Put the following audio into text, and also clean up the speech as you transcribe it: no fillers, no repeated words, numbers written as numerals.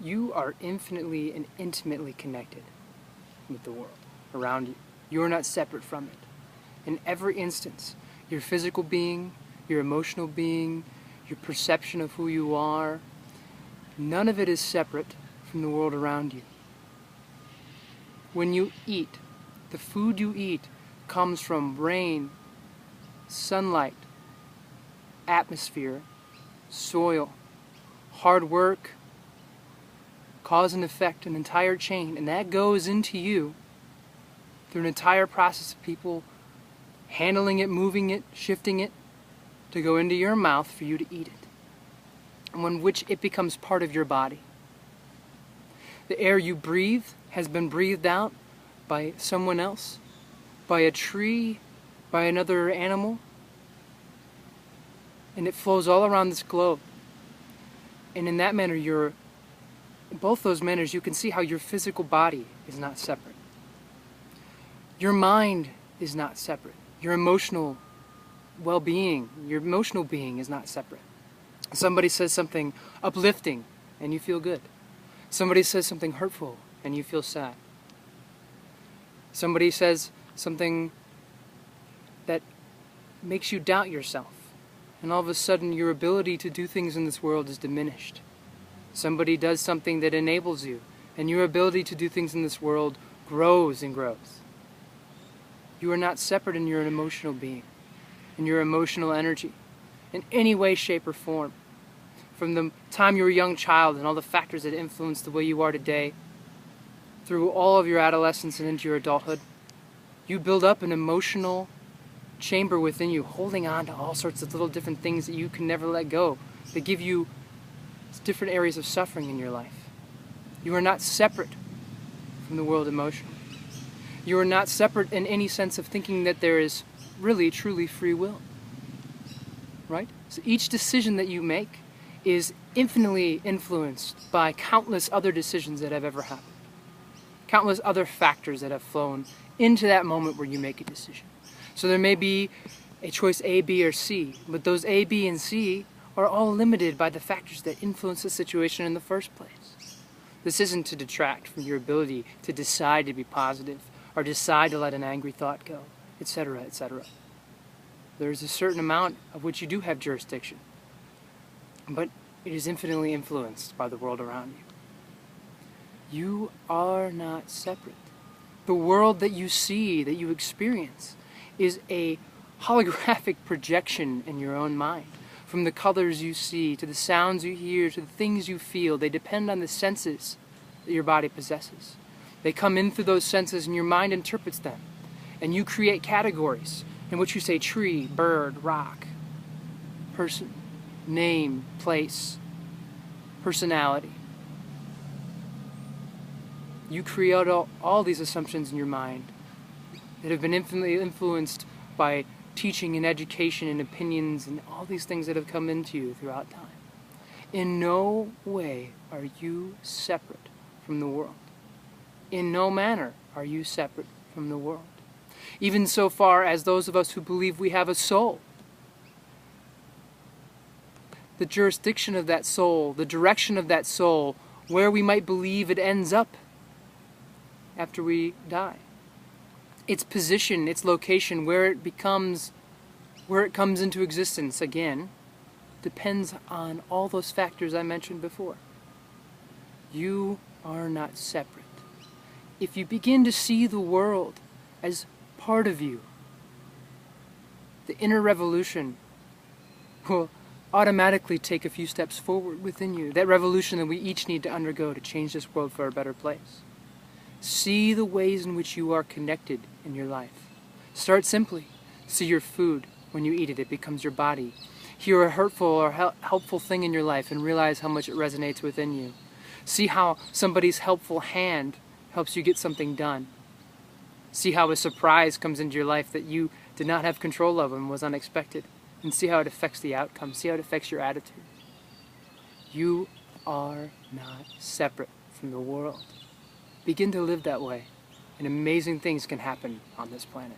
You are infinitely and intimately connected with the world around you. You are not separate from it. In every instance, your physical being, your emotional being, your perception of who you are, none of it is separate from the world around you. When you eat, the food you eat comes from rain, sunlight, atmosphere, soil, hard work, cause and effect, an entire chain, and that goes into you through an entire process of people handling it, moving it, shifting it to go into your mouth for you to eat it, and when which it becomes part of your body. The air you breathe has been breathed out by someone else, by a tree, by another animal, and it flows all around this globe. And in that manner, in both those manners, you can see how your physical body is not separate. Your mind is not separate. Your emotional well-being, your emotional being is not separate. Somebody says something uplifting and you feel good. Somebody says something hurtful and you feel sad. Somebody says something that makes you doubt yourself, and all of a sudden your ability to do things in this world is diminished. Somebody does something that enables you, and your ability to do things in this world grows and grows. You are not separate in your emotional being, in your emotional energy, in any way, shape, or form. From the time you were a young child and all the factors that influence the way you are today, through all of your adolescence and into your adulthood, you build up an emotional chamber within you, holding on to all sorts of little different things that you can never let go, that give you different areas of suffering in your life. You are not separate from the world emotionally. You are not separate in any sense of thinking that there is really, truly free will. Right? So each decision that you make is infinitely influenced by countless other decisions that have ever happened. Countless other factors that have flown into that moment where you make a decision. So there may be a choice A, B, or C, but those A, B, and C are all limited by the factors that influence the situation in the first place. This isn't to detract from your ability to decide to be positive or decide to let an angry thought go, etc., etc. There's a certain amount of which you do have jurisdiction, but it is infinitely influenced by the world around you. You are not separate. The world that you see, that you experience, is a holographic projection in your own mind. From the colors you see, to the sounds you hear, to the things you feel, they depend on the senses that your body possesses. They come in through those senses and your mind interprets them. And you create categories in which you say tree, bird, rock, person, name, place, personality. You create all these assumptions in your mind that have been infinitely influenced by teaching and education and opinions and all these things that have come into you throughout time. In no way are you separate from the world. In no manner are you separate from the world. Even so far as those of us who believe we have a soul. The jurisdiction of that soul, the direction of that soul, where we might believe it ends up after we die. Its position, its location, where it comes into existence again, depends on all those factors I mentioned before. You are not separate. If you begin to see the world as part of you, the inner revolution will automatically take a few steps forward within you. That revolution that we each need to undergo to change this world for a better place. See the ways in which you are connected in your life. Start simply. See your food. When you eat it, it becomes your body. Hear a hurtful or helpful thing in your life and realize how much it resonates within you. See how somebody's helpful hand helps you get something done. See how a surprise comes into your life that you did not have control of and was unexpected. And see how it affects the outcome. See how it affects your attitude. You are not separate from the world. Begin to live that way, and amazing things can happen on this planet.